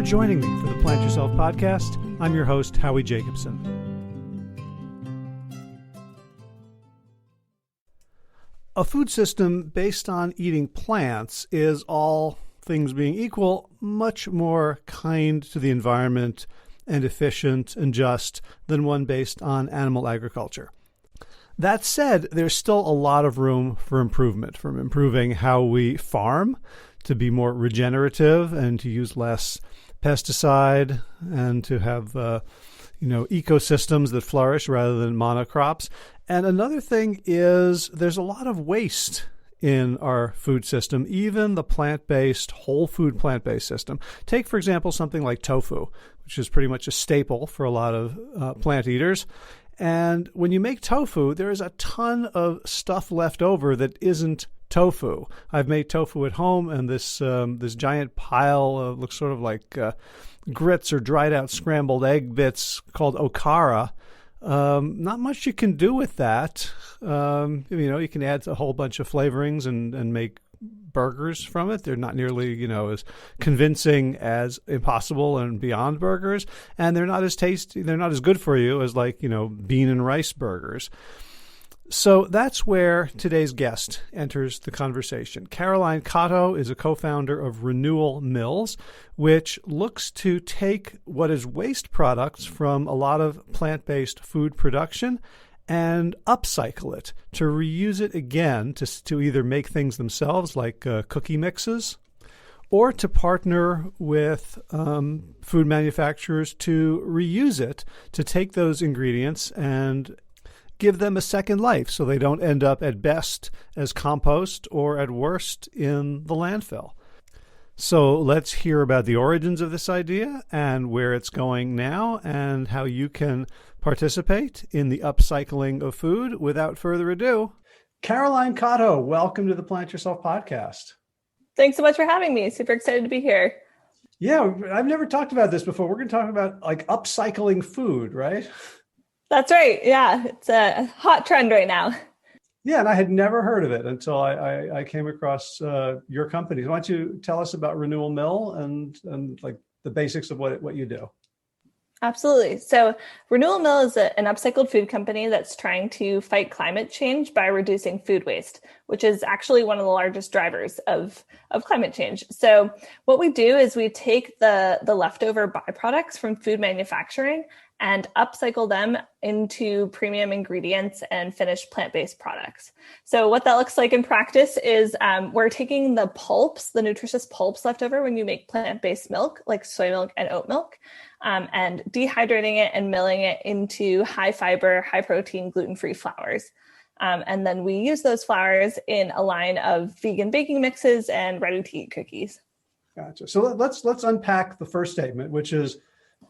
for joining me for the Plant Yourself podcast. I'm your host, Howie Jacobson. A food system based on eating plants is, all things being equal, much more kind to the environment and efficient and just than one based on animal agriculture. That said, there's still a lot of room for improvement, from improving how we farm to be more regenerative and to use less pesticide and to have ecosystems that flourish rather than monocrops. And another thing is there's a lot of waste in our food system, even the plant-based, whole food plant-based system. Take, for example, something like tofu, which is pretty much a staple for a lot of plant eaters. And when you make tofu, there is a ton of stuff left over that isn't tofu. I've made tofu at home, and this giant pile looks sort of like grits or dried out scrambled egg bits called okara. Not much you can do with that. You can add a whole bunch of flavorings and make burgers from it. They're not nearly, as convincing as Impossible and Beyond burgers, and they're not as tasty. They're not as good for you as bean and rice burgers. So that's where today's guest enters the conversation. Caroline Cotto is a co-founder of Renewal Mills, which looks to take what is waste products from a lot of plant-based food production and upcycle it, to reuse it again, to either make things themselves like cookie mixes, or to partner with food manufacturers to reuse it, to take those ingredients and give them a second life so they don't end up at best as compost or at worst in the landfill. So let's hear about the origins of this idea and where it's going now and how you can participate in the upcycling of food. Without further ado, Caroline Cotto, welcome to the Plant Yourself podcast. Thanks so much for having me. Super excited to be here. Yeah, I've never talked about this before. We're going to talk about upcycling food, right? That's right. Yeah, it's a hot trend right now. Yeah, and I had never heard of it until I came across your company. Why don't you tell us about Renewal Mill and the basics of what you do? Absolutely. So Renewal Mill is an upcycled food company that's trying to fight climate change by reducing food waste, which is actually one of the largest drivers of climate change. So what we do is we take the leftover byproducts from food manufacturing and upcycle them into premium ingredients and finished plant-based products. So what that looks like in practice is we're taking the pulps, the nutritious pulps left over when you make plant-based milk, like soy milk and oat milk, and dehydrating it and milling it into high fiber, high protein, gluten-free flours. And then we use those flours in a line of vegan baking mixes and ready-to-eat cookies. Gotcha. So let's unpack the first statement, which is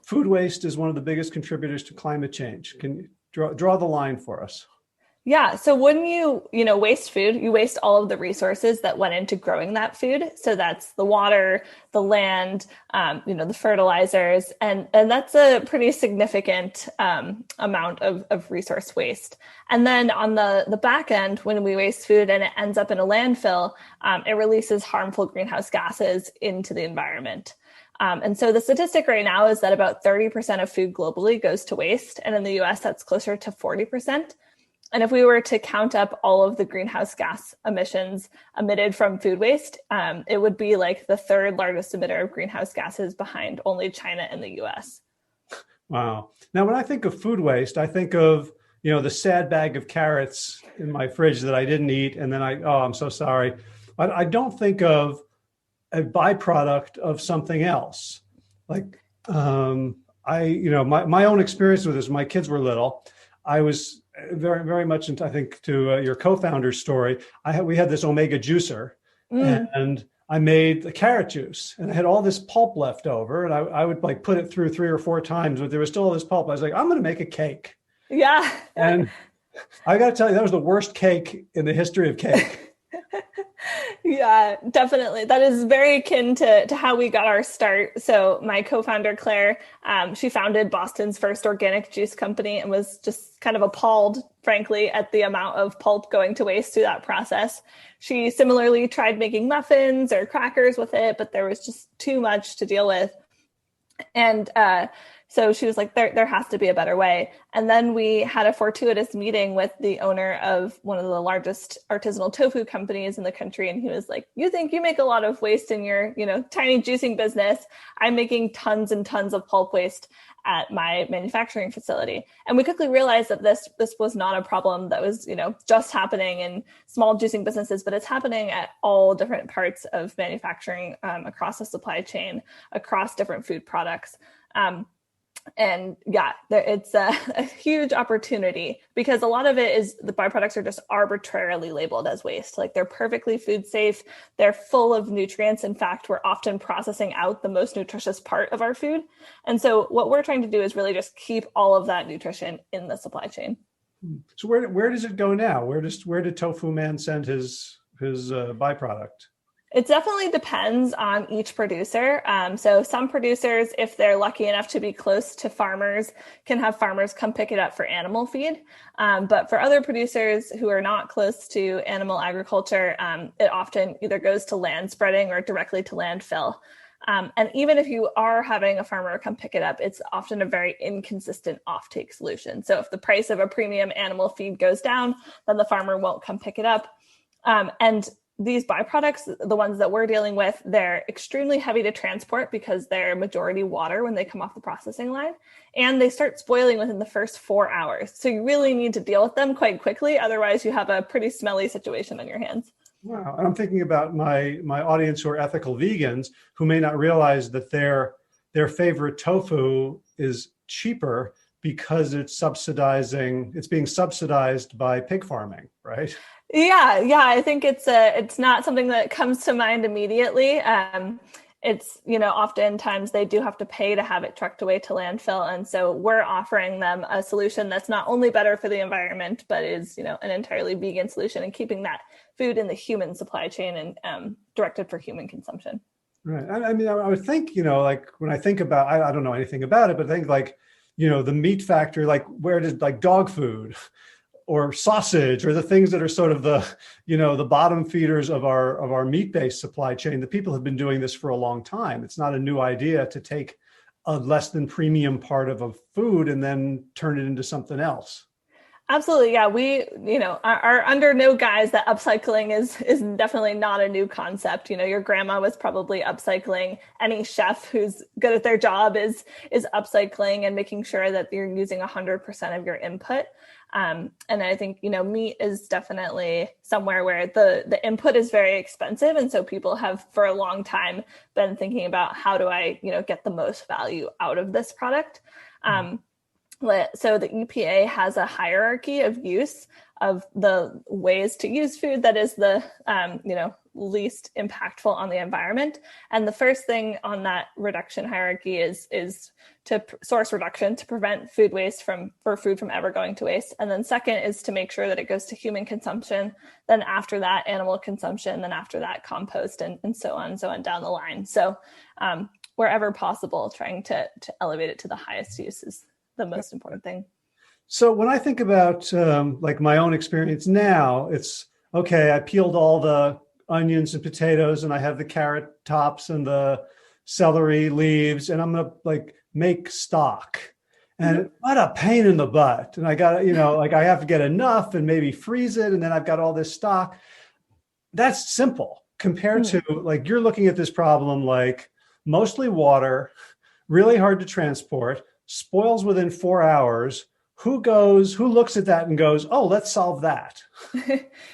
food waste is one of the biggest contributors to climate change. Can you draw the line for us? Yeah. So when you waste food, you waste all of the resources that went into growing that food. So that's the water, the land, the fertilizers, and that's a pretty significant amount of resource waste. And then on the back end, when we waste food and it ends up in a landfill, it releases harmful greenhouse gases into the environment. And so the statistic right now is that about 30% of food globally goes to waste. And in the US, that's closer to 40%. And if we were to count up all of the greenhouse gas emissions emitted from food waste, it would be like the third largest emitter of greenhouse gases behind only China and the US. Wow. Now, when I think of food waste, I think of, the sad bag of carrots in my fridge that I didn't eat. And then I'm so sorry. I don't think of a byproduct of something else. Like, my own experience with this, my kids were little. I was very, very much into, I think, to your co-founder's story. We had this omega juicer and I made the carrot juice and I had all this pulp left over and I would put it through 3 or 4 times, but there was still all this pulp. I was like, I'm going to make a cake. Yeah. And I got to tell you, that was the worst cake in the history of cake. Yeah, definitely. That is very akin to how we got our start. So my co-founder, Claire, she founded Boston's first organic juice company and was just kind of appalled, frankly, at the amount of pulp going to waste through that process. She similarly tried making muffins or crackers with it, but there was just too much to deal with. And so she was like, there has to be a better way. And then we had a fortuitous meeting with the owner of one of the largest artisanal tofu companies in the country. And he was like, you think you make a lot of waste in your, tiny juicing business. I'm making tons and tons of pulp waste at my manufacturing facility. And we quickly realized that this was not a problem that was, just happening in small juicing businesses, but it's happening at all different parts of manufacturing, across the supply chain, across different food products. And yeah, it's a huge opportunity because a lot of it is the byproducts are just arbitrarily labeled as waste. Like they're perfectly food safe. They're full of nutrients. In fact, we're often processing out the most nutritious part of our food. And so what we're trying to do is really just keep all of that nutrition in the supply chain. So where does it go now? Where did Tofu Man send his byproduct? It definitely depends on each producer. So some producers, if they're lucky enough to be close to farmers, can have farmers come pick it up for animal feed. But for other producers who are not close to animal agriculture, it often either goes to land spreading or directly to landfill. And even if you are having a farmer come pick it up, it's often a very inconsistent offtake solution. So if the price of a premium animal feed goes down, then the farmer won't come pick it up. And these byproducts, the ones that we're dealing with, they're extremely heavy to transport because they're majority water when they come off the processing line, and they start spoiling within the first 4 hours. So you really need to deal with them quite quickly. Otherwise, you have a pretty smelly situation on your hands. Wow. And I'm thinking about my audience who are ethical vegans who may not realize that their favorite tofu is cheaper because it's being subsidized by pig farming, right? Yeah, I think it's not something that comes to mind immediately. It's, oftentimes they do have to pay to have it trucked away to landfill. And so we're offering them a solution that's not only better for the environment, but is, an entirely vegan solution and keeping that food in the human supply chain and directed for human consumption. Right. I mean, I would think, like when I think about, I don't know anything about it, but I think like, the meat factory, like where did like dog food or sausage or the things that are sort of the, the bottom feeders of our meat-based supply chain, the people have been doing this for a long time. It's not a new idea to take a less than premium part of a food and then turn it into something else. Absolutely. Yeah. We, are under no guise that upcycling is definitely not a new concept. Your grandma was probably upcycling. Any chef who's good at their job is upcycling and making sure that you're using 100% of your input. And I think, meat is definitely somewhere where the input is very expensive. And so people have for a long time been thinking about how do I, get the most value out of this product. So the EPA has a hierarchy of use of the ways to use food that is the, least impactful on the environment. And the first thing on that reduction hierarchy is to source reduction to prevent food waste for food from ever going to waste. And then second is to make sure that it goes to human consumption. Then after that, animal consumption. Then after that, compost and so on down the line. So wherever possible, trying to elevate it to the highest use is the most important thing. So when I think about like my own experience now, it's okay, I peeled all the onions and potatoes and I have the carrot tops and the celery leaves and I'm gonna like make stock. And what a pain in the butt. And I got, like I have to get enough and maybe freeze it. And then I've got all this stock. That's simple compared to like, you're looking at this problem, like mostly water, really hard to transport, spoils within 4 hours. Who looks at that and goes, oh, let's solve that?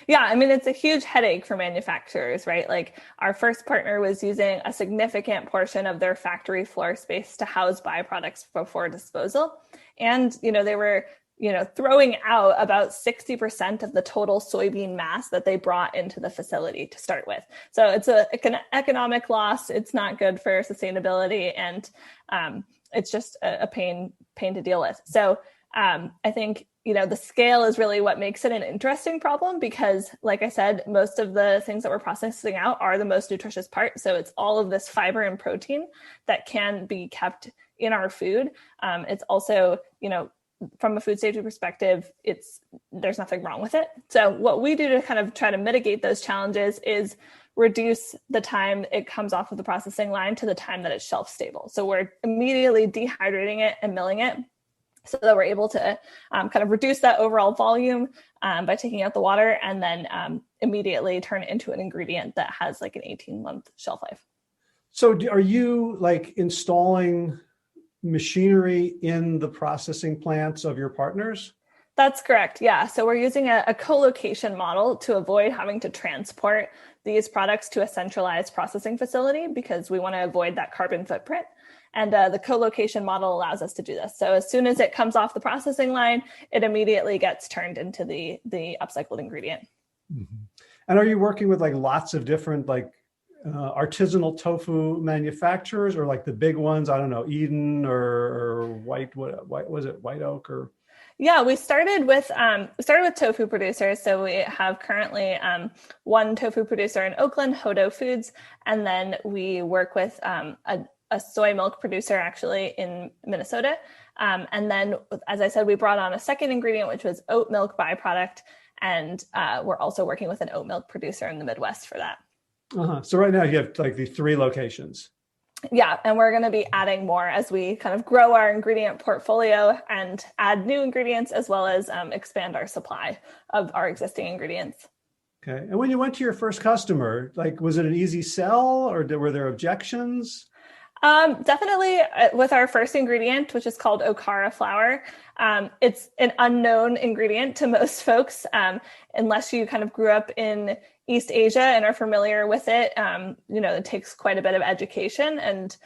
Yeah, I mean, it's a huge headache for manufacturers, right? Like our first partner was using a significant portion of their factory floor space to house byproducts before disposal. And, they were, throwing out about 60% of the total soybean mass that they brought into the facility to start with. So it's an economic loss. It's not good for sustainability. And it's just a pain to deal with. So I think, the scale is really what makes it an interesting problem because, like I said, most of the things that we're processing out are the most nutritious part. So it's all of this fiber and protein that can be kept in our food. It's also, from a food safety perspective, there's nothing wrong with it. So what we do to kind of try to mitigate those challenges is reduce the time it comes off of the processing line to the time that it's shelf stable. So we're immediately dehydrating it and milling it so that we're able to kind of reduce that overall volume by taking out the water, and then immediately turn it into an ingredient that has like an 18-month shelf life. So are you like installing machinery in the processing plants of your partners? That's correct. Yeah. So we're using a co-location model to avoid having to transport these products to a centralized processing facility, because we want to avoid that carbon footprint. And the co-location model allows us to do this. So as soon as it comes off the processing line, it immediately gets turned into the upcycled ingredient. Mm-hmm. And are you working with like lots of different like artisanal tofu manufacturers, or like the big ones? I don't know, Eden or White was it, White Oak or? Yeah, we started with tofu producers. So we have currently one tofu producer in Oakland, Hodo Foods, and then we work with a soy milk producer actually in Minnesota. And then, as I said, we brought on a second ingredient, which was oat milk byproduct, and we're also working with an oat milk producer in the Midwest for that. So right now you have like the 3 locations. Yeah, and we're going to be adding more as we kind of grow our ingredient portfolio and add new ingredients, as well as expand our supply of our existing ingredients. Okay. And when you went to your first customer, like, was it an easy sell, or were there objections? Definitely with our first ingredient, which is called okara flour. It's an unknown ingredient to most folks, unless you kind of grew up in East Asia and are familiar with it. It takes quite a bit of education. And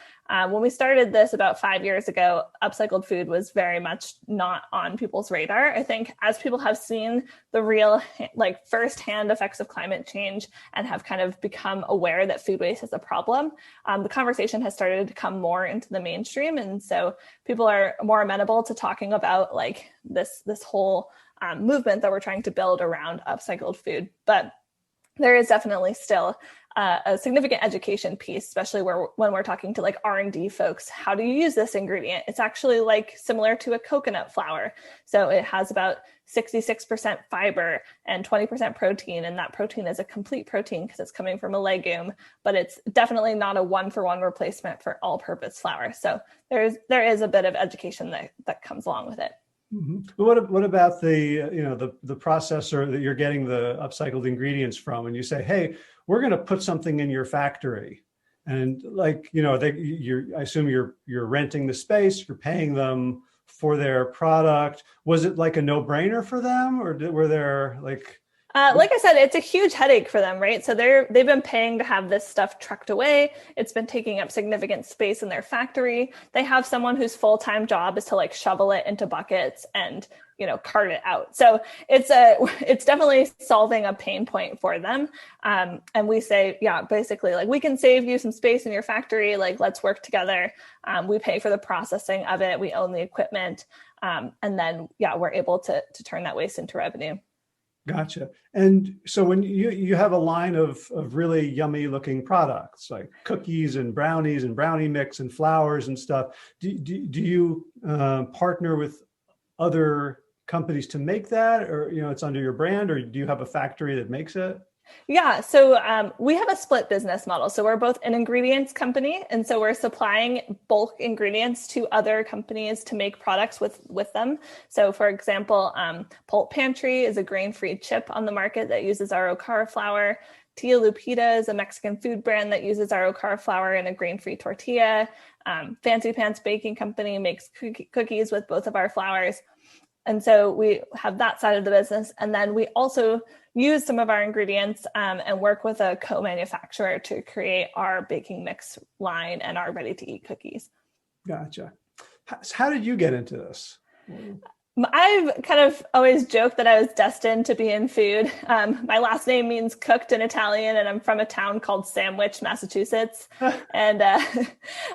when we started this about 5 years ago, upcycled food was very much not on people's radar. I think as people have seen the real, like, firsthand effects of climate change and have kind of become aware that food waste is a problem, the conversation has started to come more into the mainstream. And so people are more amenable to talking about like this whole movement that we're trying to build around upcycled food. But there is definitely still a significant education piece, especially when we're talking to like R&D folks. How do you use this ingredient? It's actually like similar to a coconut flour. So it has about 66% fiber and 20% protein. And that protein is a complete protein because it's coming from a legume, but it's definitely not a 1-for-1 replacement for all-purpose flour. So there is a bit of education that comes along with it. Mm-hmm. What about the processor that you're getting the upcycled ingredients from, and you say, hey, we're going to put something in your factory, and like, I assume you're renting the space, you're paying them for their product. Was it like a no-brainer for them, or were there like? Like I said, it's a huge headache for them, right? So they've been paying to have this stuff trucked away. It's been taking up significant space in their factory. They have someone whose full-time job is to like shovel it into buckets and, cart it out. So it's definitely solving a pain point for them. And we say, yeah, basically, like, we can save you some space in your factory. Like, let's work together. We pay for the processing of it. We own the equipment. And then, yeah, we're able to turn that waste into revenue. Gotcha. And so when you have a line of really yummy looking products like cookies and brownie mix and flours and stuff, do you partner with other companies to make that, or it's under your brand, or do you have a factory that makes it? Yeah, so we have a split business model. So we're both an ingredients company, and so we're supplying bulk ingredients to other companies to make products with them. So for example, Pulp Pantry is a grain-free chip on the market that uses our okara flour. Tia Lupita is a Mexican food brand that uses our okara flour in a grain-free tortilla. Fancy Pants Baking Company makes cookies with both of our flours. And so we have that side of the business. And then we also use some of our ingredients and work with a co-manufacturer to create our baking mix line and our ready-to-eat cookies. Gotcha. How did you get into this? I've kind of always joked that I was destined to be in food. My last name means cooked in Italian, and I'm from a town called Sandwich, Massachusetts. And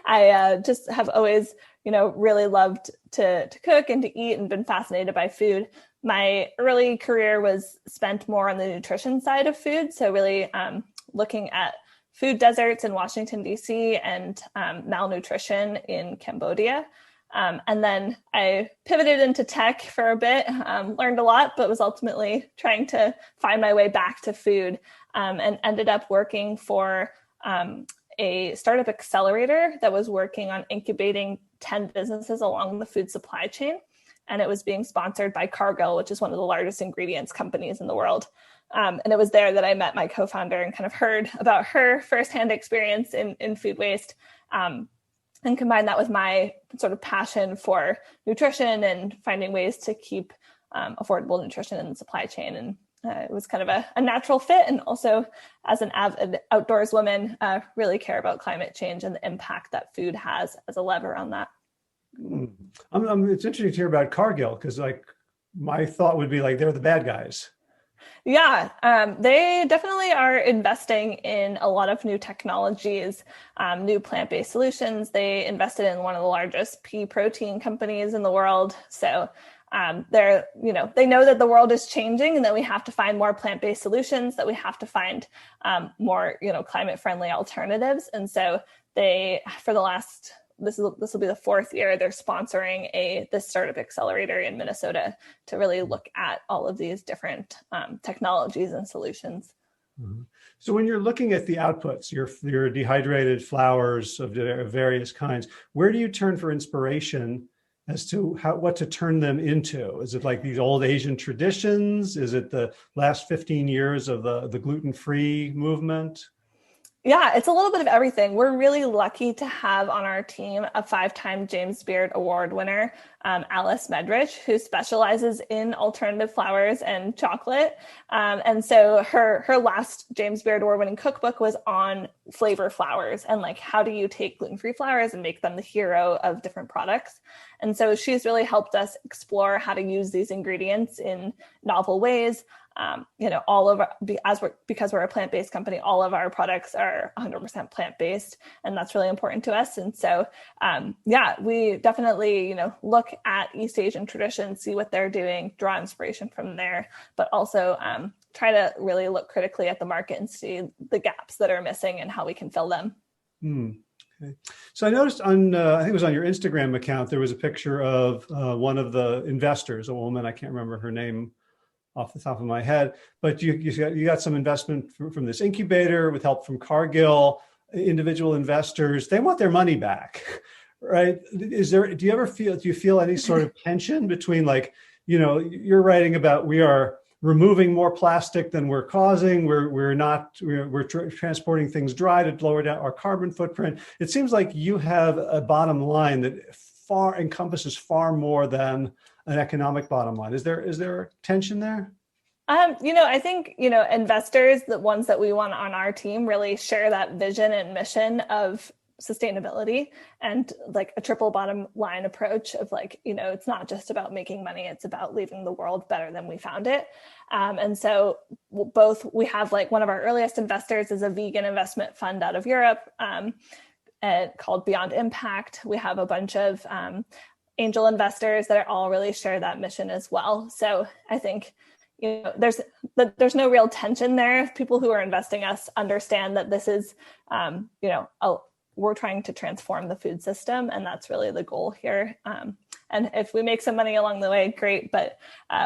I just have always really loved to cook and to eat and been fascinated by food. My early career was spent more on the nutrition side of food. So really looking at food deserts in Washington, D.C. and malnutrition in Cambodia. And then I pivoted into tech for a bit, learned a lot, but was ultimately trying to find my way back to food, and ended up working for a startup accelerator that was working on incubating 10 businesses along the food supply chain. And it was being sponsored by Cargill, which is one of the largest ingredients companies in the world. And it was there that I met my co-founder and kind of heard about her firsthand experience in food waste, and combined that with my sort of passion for nutrition and finding ways to keep affordable nutrition in the supply chain. And it was kind of a natural fit. And also, as an avid outdoors woman, really care about climate change and the impact that food has as a lever on that. It's interesting to hear about Cargill, because like my thought would be like they're the bad guys. Yeah, they definitely are investing in a lot of new technologies, new plant-based solutions. They invested in one of the largest pea protein companies in the world. So they know that the world is changing and that we have to find more plant-based solutions, that we have to find more, climate-friendly alternatives. And so they, for the last this will be the fourth year they're sponsoring this startup accelerator in Minnesota to really look at all of these different technologies and solutions. Mm-hmm. So when you're looking at the outputs, your dehydrated flours of various kinds, where do you turn for inspiration as to what to turn them into? Is it like these old Asian traditions? Is it the last 15 years of the gluten-free movement? Yeah, it's a little bit of everything. We're really lucky to have on our team a 5-time James Beard Award winner, Alice Medrich, who specializes in alternative flours and chocolate. And so her last James Beard Award winning cookbook was on flavor flours and like how do you take gluten-free flours and make them the hero of different products. And so she's really helped us explore how to use these ingredients in novel ways. Because we're a plant-based company, all of our products are 100% plant-based, and that's really important to us. And so, we definitely, look at East Asian traditions, see what they're doing, draw inspiration from there, but also try to really look critically at the market and see the gaps that are missing and how we can fill them. Okay. So I noticed on, I think it was on your Instagram account, there was a picture of one of the investors, a woman, I can't remember her name off the top of my head, but you got some investment from this incubator with help from Cargill, individual investors. They want their money back, right? Do you feel any sort of tension between like, you're writing about we are removing more plastic than we're causing. We're transporting things dry to lower down our carbon footprint. It seems like you have a bottom line that encompasses far more than an economic bottom line. Is there tension there? I think, investors, the ones that we want on our team, really share that vision and mission of sustainability and like a triple bottom line approach of like, it's not just about making money, it's about leaving the world better than we found it. And so we have like one of our earliest investors is a vegan investment fund out of Europe called Beyond Impact. We have a bunch of angel investors that all really share that mission as well. So I think, there's no real tension there. People who are investing us understand that this is, we're trying to transform the food system, and that's really the goal here. And if we make some money along the way, great, but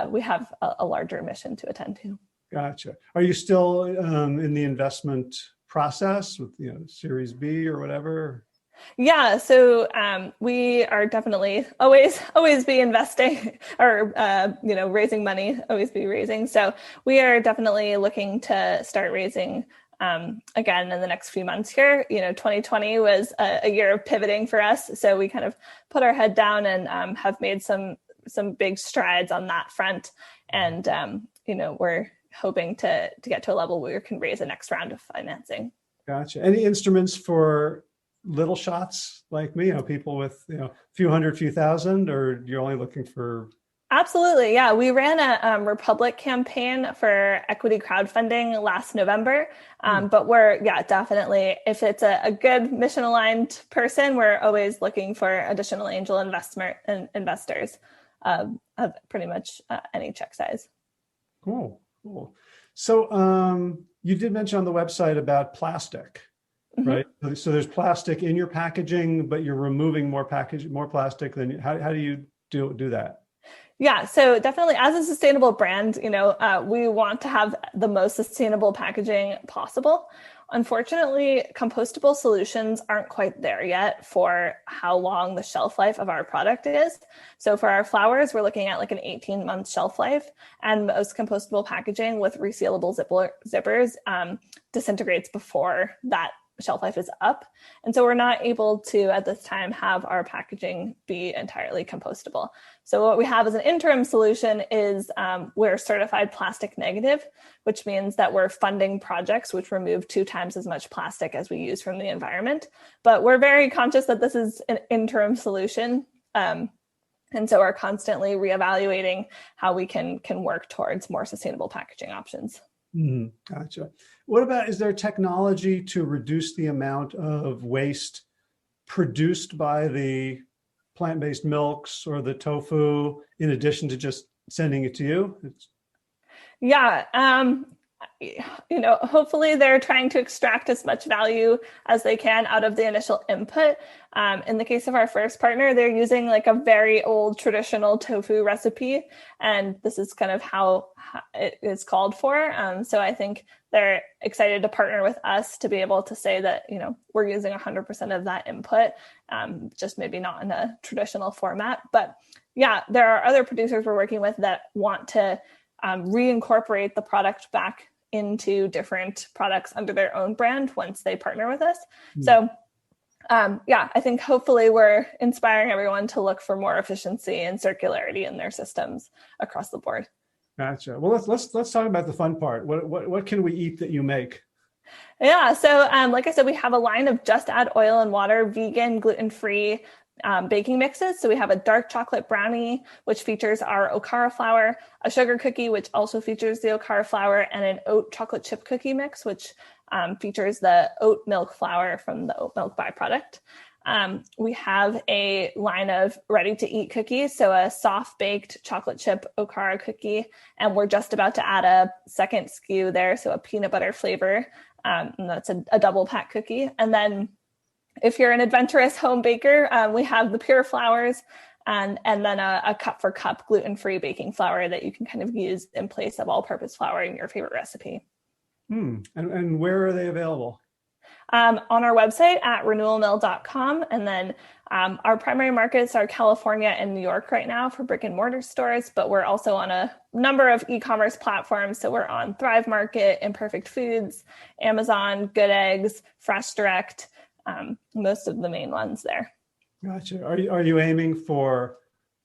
we have a larger mission to attend to. Gotcha. Are you still in the investment process with, Series B or whatever? Yeah, so we are definitely always be investing or raising money, always be raising. So we are definitely looking to start raising again in the next few months here. 2020 was a year of pivoting for us, so we kind of put our head down and have made some big strides on that front. And we're hoping to get to a level where we can raise the next round of financing. Gotcha. Any instruments for little shots like me, people with few hundred, few thousand, or you're only looking for? Absolutely. Yeah. We ran a Republic campaign for equity crowdfunding last November. But we're definitely, if it's a good mission aligned person, we're always looking for additional angel investors of pretty much any check size. Cool. So you did mention on the website about plastic. Mhm. right? So there's plastic in your packaging, but you're removing more plastic than how do you do that? Yeah, so definitely as a sustainable brand, we want to have the most sustainable packaging possible. Unfortunately, compostable solutions aren't quite there yet for how long the shelf life of our product is. So for our flowers, we're looking at like an 18-month shelf life, and most compostable packaging with resealable zippers disintegrates before that shelf life is up. And so we're not able to, at this time, have our packaging be entirely compostable. So what we have as an interim solution is we're certified plastic negative, which means that we're funding projects which remove 2 times as much plastic as we use from the environment. But we're very conscious that this is an interim solution. And so we're constantly reevaluating how we can work towards more sustainable packaging options. Gotcha. What about, is there technology to reduce the amount of waste produced by the plant-based milks or the tofu in addition to just sending it to you? Yeah. Hopefully they're trying to extract as much value as they can out of the initial input. In the case of our first partner, they're using like a very old traditional tofu recipe, and this is kind of how it is called for. So I think they're excited to partner with us to be able to say that, we're using 100% of that input, just maybe not in a traditional format. But yeah, there are other producers we're working with that want to reincorporate the product back into different products under their own brand once they partner with us. So I think hopefully we're inspiring everyone to look for more efficiency and circularity in their systems across the board. Gotcha. Well, let's talk about the fun part. What can we eat that you make? Yeah, so like I said, we have a line of just add oil and water, vegan, gluten-free baking mixes. So we have a dark chocolate brownie, which features our okara flour, a sugar cookie, which also features the okara flour, and an oat chocolate chip cookie mix, which features the oat milk flour from the oat milk byproduct. We have a line of ready-to-eat cookies, so a soft-baked chocolate chip okara cookie, and we're just about to add a second SKU there, so a peanut butter flavor, and that's a double pack cookie. And then if you're an adventurous home baker, we have the pure flours and then a cup for cup gluten-free baking flour that you can kind of use in place of all-purpose flour in your favorite recipe. And where are they available? On our website at renewalmill.com. And then our primary markets are California and New York right now for brick and mortar stores, but we're also on a number of e-commerce platforms. So we're on Thrive Market, Imperfect Foods, Amazon, Good Eggs, Fresh Direct, most of the main ones there. Gotcha. Are you aiming for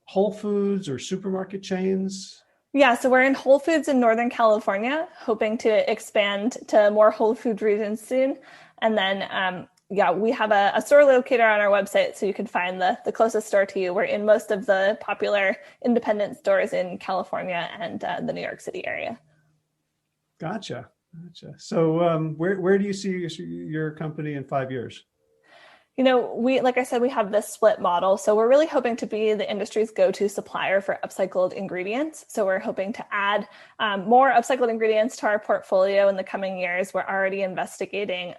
Whole Foods or supermarket chains? Yeah, so we're in Whole Foods in Northern California, hoping to expand to more Whole Food regions soon. And then, we have a store locator on our website, so you can find the closest store to you. We're in most of the popular independent stores in California and the New York City area. Gotcha. So where do you see your company in 5 years? Like I said, we have this split model. So we're really hoping to be the industry's go-to supplier for upcycled ingredients. So we're hoping to add more upcycled ingredients to our portfolio in the coming years. We're already investigating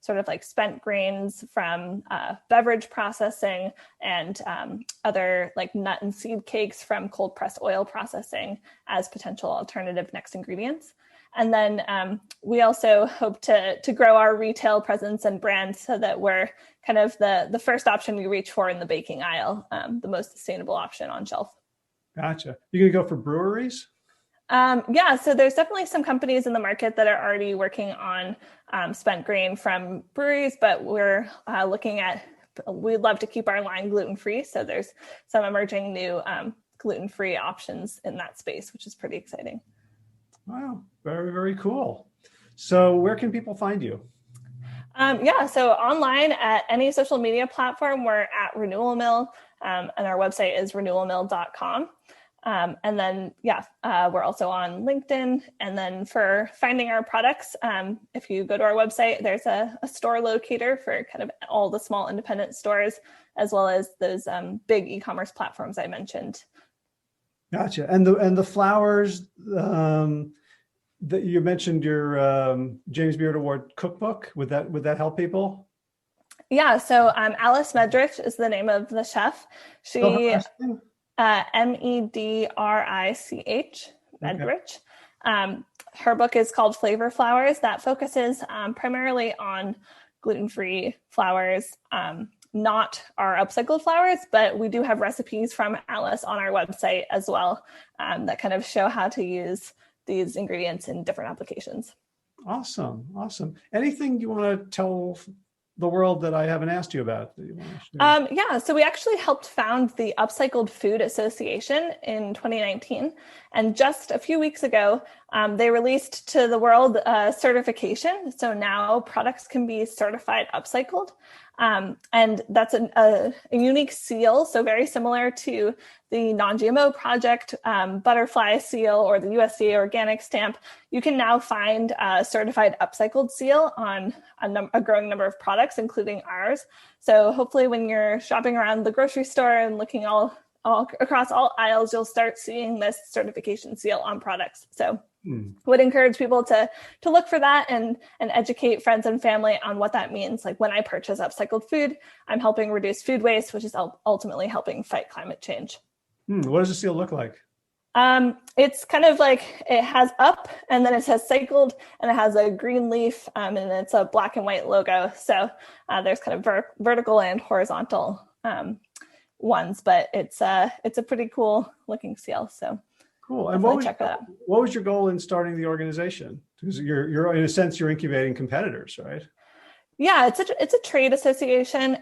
sort of like spent grains from beverage processing and other like nut and seed cakes from cold pressed oil processing as potential alternative next ingredients. And then we also hope to grow our retail presence and brand so that we're kind of the first option we reach for in the baking aisle, the most sustainable option on shelf. Gotcha. You're going to go for breweries? So there's definitely some companies in the market that are already working on spent grain from breweries, but we're we'd love to keep our line gluten-free. So there's some emerging new gluten-free options in that space, which is pretty exciting. Wow, very, very cool. So where can people find you? So online at any social media platform, we're at Renewal Mill, and our website is renewalmill.com. And then, we're also on LinkedIn. And then for finding our products, if you go to our website, there's a store locator for kind of all the small independent stores, as well as those big e-commerce platforms I mentioned. Gotcha. And the flowers, You mentioned your James Beard Award cookbook. Would that help people? Yeah, so Alice Medrich is the name of the chef. Spell her She last name? Medrich, Okay. Medrich. Her book is called Flavor Flowers, that focuses primarily on gluten-free flours, not our upcycled flours, but we do have recipes from Alice on our website as well, that kind of show how to use these ingredients in different applications. Awesome. Anything you want to tell the world that I haven't asked you about that you want to share? Yeah, so we actually helped found the Upcycled Food Association in 2019. And just a few weeks ago, they released to the world a certification. So now products can be certified upcycled. And that's a unique seal, so very similar to the non-GMO project butterfly seal or the USDA organic stamp. You can now find a certified upcycled seal on a growing number of products, including ours. So hopefully when you're shopping around the grocery store and looking all across all aisles, you'll start seeing this certification seal on products. So would encourage people to look for that and educate friends and family on what that means. Like when I purchase upcycled food, I'm helping reduce food waste, which is ultimately helping fight climate change. What does the seal look like? It's kind of like it has up and then it says cycled and it has a green leaf and it's a black and white logo. So there's kind of vertical and horizontal ones, but it's a pretty cool looking seal. So cool. And what was your goal in starting the organization? Because you're in a sense, you're incubating competitors, right? Yeah, it's a trade association.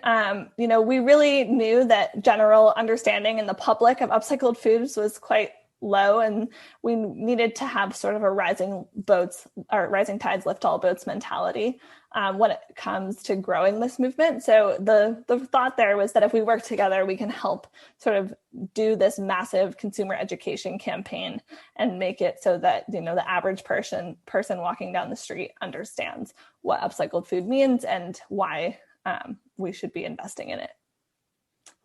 We really knew that general understanding in the public of upcycled foods was quite low, and we needed to have sort of a rising tides lift all boats mentality when it comes to growing this movement. So the thought there was that if we work together, we can help sort of do this massive consumer education campaign and make it so that the average person walking down the street understands what upcycled food means and why we should be investing in it.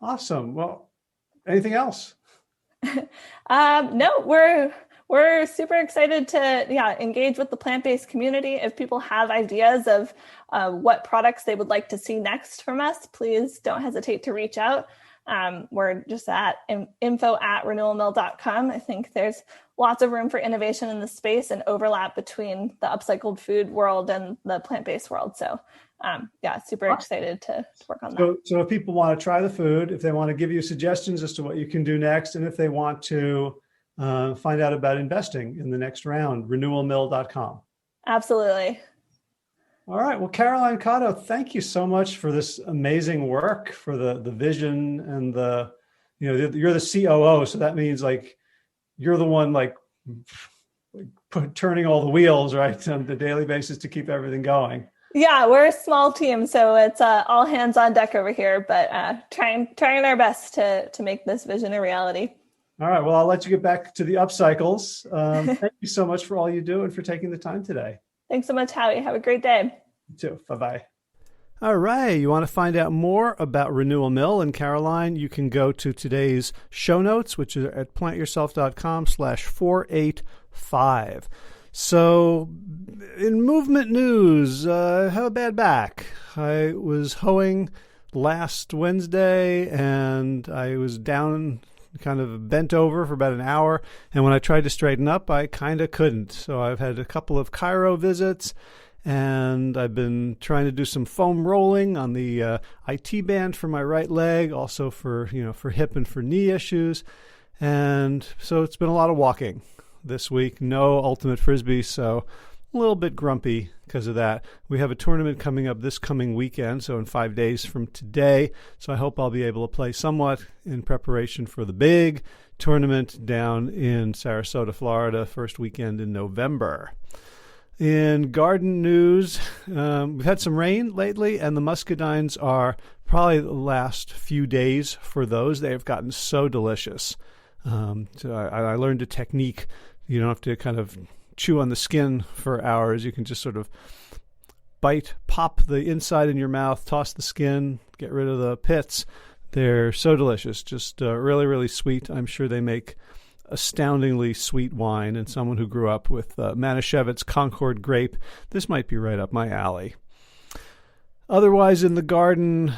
Awesome. Well, anything else? No, we're super excited to engage with the plant-based community. If people have ideas of what products they would like to see next from us, please don't hesitate to reach out. We're just at info@renewalmill.com. I think there's lots of room for innovation in the space and overlap between the upcycled food world and the plant-based world. So super excited to work on that. So if people want to try the food, if they want to give you suggestions as to what you can do next, and if they want to find out about investing in the next round, renewalmill.com. Absolutely. All right. Well, Caroline Cotto, thank you so much for this amazing work, for the vision and you're the COO. So that means like you're the one turning all the wheels, right, on a daily basis to keep everything going. Yeah, we're a small team, so it's all hands on deck over here, but trying our best to make this vision a reality. All right. Well, I'll let you get back to the upcycles. Thank you so much for all you do and for taking the time today. Thanks so much, Howie. Have a great day. You too. Bye-bye. All right. You want to find out more about Renewal Mill and Caroline, you can go to today's show notes, which is at plantyourself.com/485. So in movement news, I have a bad back. I was hoeing last Wednesday and I was down, kind of bent over for about an hour. And when I tried to straighten up, I kind of couldn't. So I've had a couple of chiro visits and I've been trying to do some foam rolling on the IT band for my right leg, also for hip and for knee issues. And so it's been a lot of walking this week. No ultimate frisbee, so a little bit grumpy because of that. We have a tournament coming up this coming weekend, so in 5 days from today. So I hope I'll be able to play somewhat in preparation for the big tournament down in Sarasota, Florida, first weekend in November. In garden news, we've had some rain lately, and the muscadines are probably the last few days for those. They have gotten so delicious. So I learned a technique. You don't have to kind of chew on the skin for hours. You can just sort of pop the inside in your mouth, toss the skin, get rid of the pits. They're so delicious, just really, really sweet. I'm sure they make astoundingly sweet wine, and someone who grew up with Manischewitz Concord grape, this might be right up my alley. Otherwise, in the garden,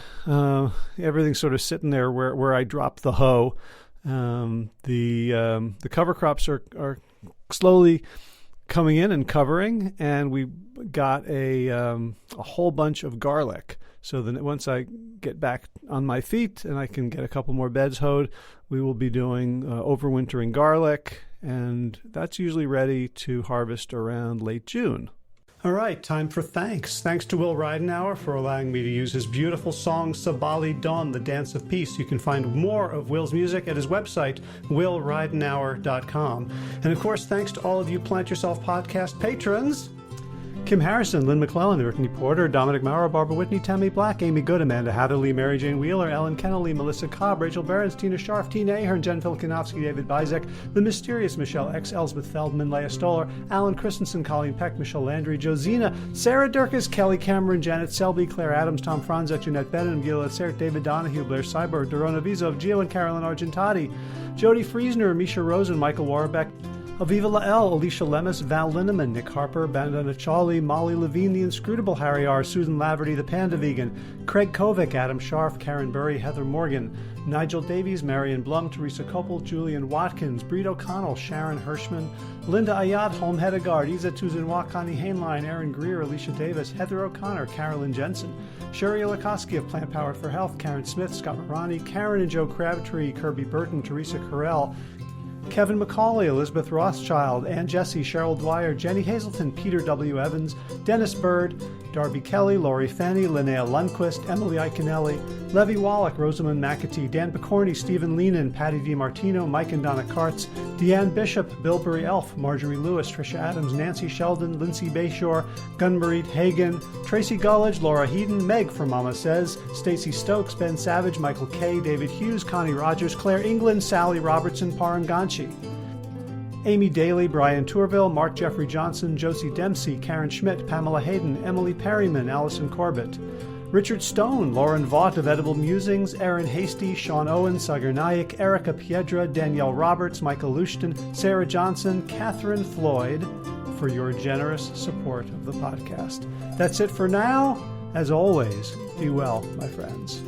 everything's sort of sitting there where I dropped the hoe. The cover crops are slowly coming in and covering, and we got a whole bunch of garlic. So then once I get back on my feet and I can get a couple more beds hoed, we will be doing overwintering garlic, and that's usually ready to harvest around late June. All right, time for thanks. Thanks to Will Ridenauer for allowing me to use his beautiful song Sabali Dawn, The Dance of Peace. You can find more of Will's music at his website, willridenauer.com. And of course, thanks to all of you Plant Yourself Podcast patrons. Kim Harrison, Lynn McClellan, Brittany Porter, Dominic Maurer, Barbara Whitney, Tammy Black, Amy Good, Amanda Hatherley, Mary Jane Wheeler, Ellen Kennelly, Melissa Cobb, Rachel Behrens, Tina Scharf, Tina Ahern, Jen Filikanovsky, David Bizek, The Mysterious Michelle X, Elsbeth Feldman, Leah Stoller, Alan Christensen, Colleen Peck, Michelle Landry, Josina, Sarah Durkis, Kelly Cameron, Janet Selby, Claire Adams, Tom Franzek, Jeanette Bennett, Gila Sert, David Donahue, Blair Cyber, Dorona Vizov, Gio and Carolyn Argentati, Jody Friesner, Misha Rosen, Michael Warbeck, Aviva Lael, Alicia Lemus, Val Linneman, Nick Harper, Bandana Chawley, Molly Levine, The Inscrutable Harry R., Susan Laverty, The Panda Vegan, Craig Kovic, Adam Scharf, Karen Burry, Heather Morgan, Nigel Davies, Marion Blum, Teresa Koppel, Julian Watkins, Breed O'Connell, Sharon Hirschman, Linda Ayat, Holm Hedegaard, Isa Tuzinwa, Connie Hainline, Aaron Greer, Alicia Davis, Heather O'Connor, Carolyn Jensen, Sherry Olakoski of Plant Powered for Health, Karen Smith, Scott Marani, Karen and Joe Crabtree, Kirby Burton, Teresa Carell, Kevin McCauley, Elizabeth Rothschild, Ann Jesse, Cheryl Dwyer, Jenny Hazelton, Peter W. Evans, Dennis Bird, Darby Kelly, Lori Fanny, Linnea Lundquist, Emily Iconelli, Levy Wallach, Rosamund McAtee, Dan Picorni, Stephen Leenan, Patty DiMartino, Mike and Donna Kartz, Deanne Bishop, Bilberry Elf, Marjorie Lewis, Tricia Adams, Nancy Sheldon, Lindsay Bayshore, Gunmarie Hagan, Tracy Gullidge, Laura Heaton, Meg from Mama Says, Stacey Stokes, Ben Savage, Michael Kay, David Hughes, Connie Rogers, Claire England, Sally Robertson, Paranganchi, Amy Daly, Brian Tourville, Mark Jeffrey Johnson, Josie Dempsey, Karen Schmidt, Pamela Hayden, Emily Perryman, Allison Corbett, Richard Stone, Lauren Vaught of Edible Musings, Aaron Hasty, Sean Owen, Sagar Naik, Erica Piedra, Danielle Roberts, Michael Lushton, Sarah Johnson, Catherine Floyd, for your generous support of the podcast. That's it for now. As always, be well, my friends.